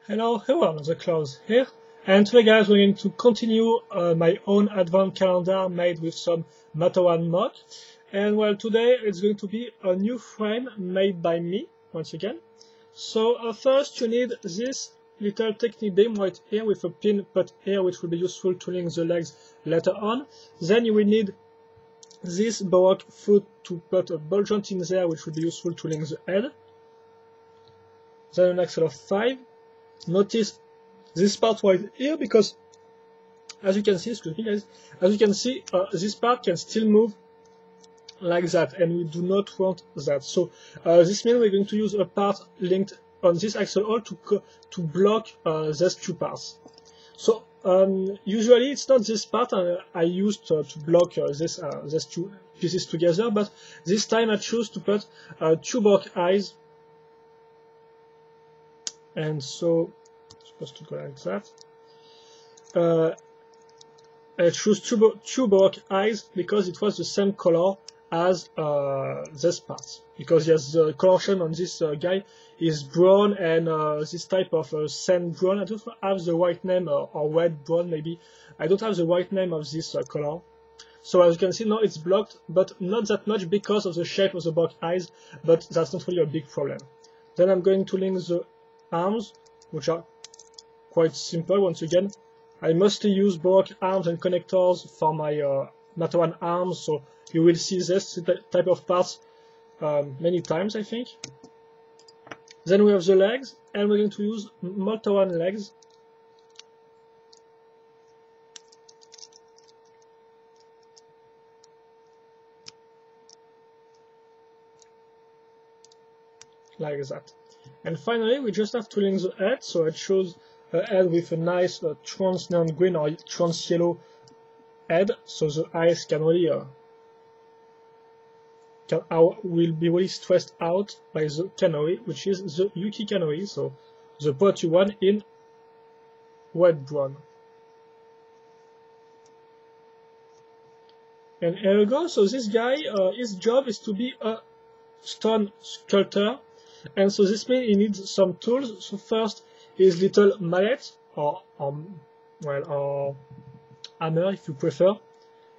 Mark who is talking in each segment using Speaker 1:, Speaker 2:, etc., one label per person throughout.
Speaker 1: Hello everyone, the Klaus here, and today guys we're going to continue my own advent calendar made with some Matoran mock. And well, today it's going to be a new frame made by me, once again. So first you need this little technique beam right here with a pin put here, which will be useful to link the legs later on. Then you will need this baroque foot to put a ball joint in there, which will be useful to link the head. Then an axle of 5. Notice this part right here, because as you can see, excuse me guys, as you can see, this part can still move like that, and we do not want that. So this means we're going to use a part linked on this axle hole to block these two parts. So usually it's not this part I used to block these two pieces together, but this time I choose to put two baroque eyes. And so it's supposed to go like that. I choose two baroque eyes because it was the same color as this part. Because yes, the coloration on this guy is brown, and this type of sand brown. I don't have the right name, or red brown maybe. I don't have the right name of this color. So as you can see now it's blocked, but not that much because of the shape of the baroque eyes, but that's not really a big problem. Then I'm going to link the arms, which are quite simple. Once again, I mostly use baroque arms and connectors for my Matoran arms, so you will see this type of parts many times, I think. Then we have the legs, and we're going to use Matoran legs. Like that. And finally, we just have to link the head, so I chose a head with a nice trans neon green or trans yellow head, so the eyes can really will be really stressed out by the canary, which is the Yuki canary, so the potty one in red brown. And here we go. So this guy, his job is to be a stone sculptor. And so this means he needs some tools. So first is little mallet, or hammer if you prefer.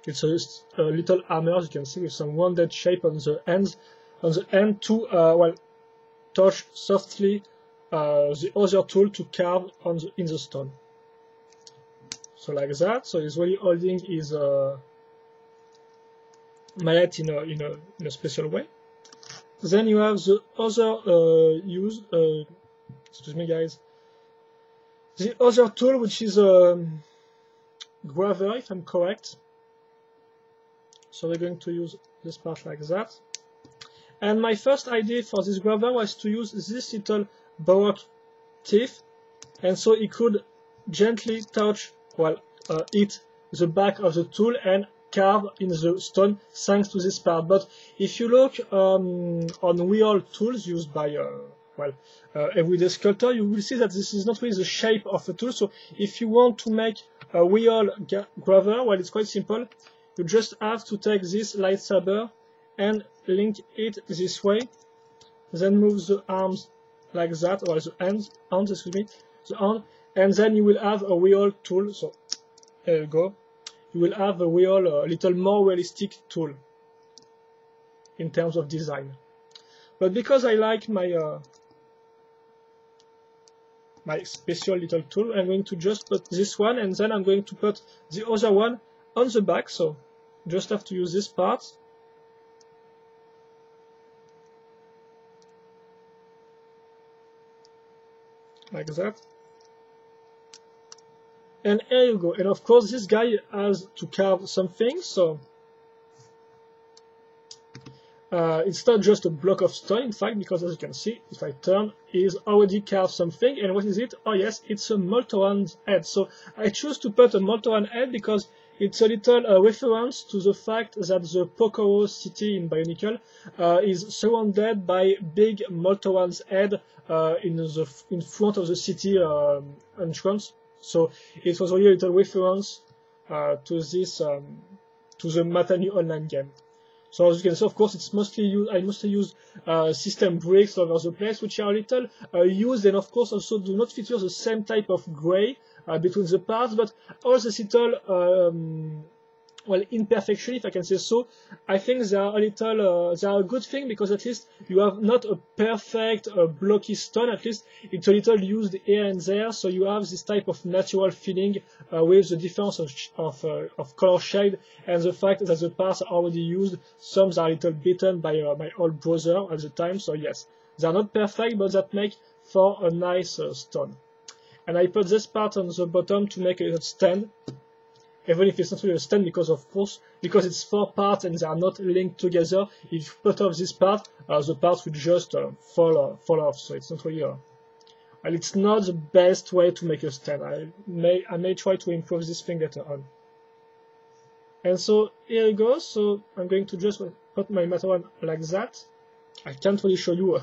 Speaker 1: It's a little hammer, as you can see, with some rounded shape on the ends. On the end to touch softly the other tool to carve in the stone. So like that. So he's really holding his mallet in a special way. Then you have the other excuse me guys, the other tool, which is a graver, if I'm correct. So we're going to use this part like that. And my first idea for this graver was to use this little baroque teeth, and so it could gently touch, hit the back of the tool and carve in the stone thanks to this part. But if you look on real tools used by everyday sculptor, you will see that this is not really the shape of a tool. So if you want to make a real graver, well, it's quite simple. You just have to take this lightsaber and link it this way, then move the arms like that, or the hands, excuse me, the hand, and then you will have a real tool. So there you go. You will have a real, little more realistic tool in terms of design. But because I like my my special little tool, I'm going to just put this one, and then I'm going to put the other one on the back. So just have to use this part. Like that. And here you go. And of course, this guy has to carve something, so it's not just a block of stone, in fact, because as you can see, if I turn, he's already carved something. And what is it? Oh yes, it's a Matoran's head. So I choose to put a Matoran head because it's a little reference to the fact that the Pokoro city in Bionicle is surrounded by big Matoran's head in front of the city entrance. So it was really a little reference to this to the Matani online game. So as you can see, of course, it's mostly used. I mostly use system bricks over the place, which are a little used, and of course also do not feature the same type of gray between the parts, but all the little well, imperfection, if I can say so. I think they are a little, they are a good thing, because at least you have not a perfect blocky stone. At least it's a little used here and there, so you have this type of natural feeling with the difference of color shade and the fact that the parts are already used. Some are a little beaten by my old brother at the time, so yes, they are not perfect, but that make for a nice stone. And I put this part on the bottom to make a stand. Even if it's not really a stand, because of course, because it's 4 parts and they are not linked together, if you put off this part, the parts will just fall off. So it's not really and it's not the best way to make a stand. I may try to improve this thing later on. And so here it goes. So I'm going to just put my Matoran like that. I can't really show you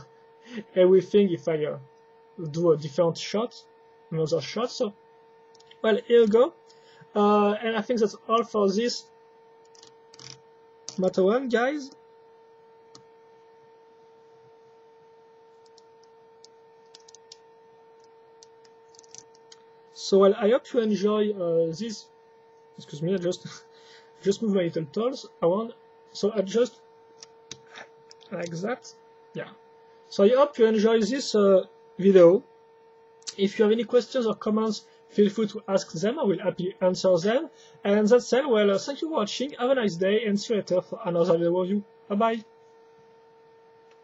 Speaker 1: everything if I do a different shot, another shot. So, well, here we go. And I think that's all for this Matoran, guys. So, well, I hope you enjoy this. Excuse me, I just move my little tools around. So I just like that. Yeah. So I hope you enjoy this video. If you have any questions or comments, feel free to ask them. I will happily answer them. And that's it. Well, thank you for watching. Have a nice day, and see you later for another video review. Bye bye.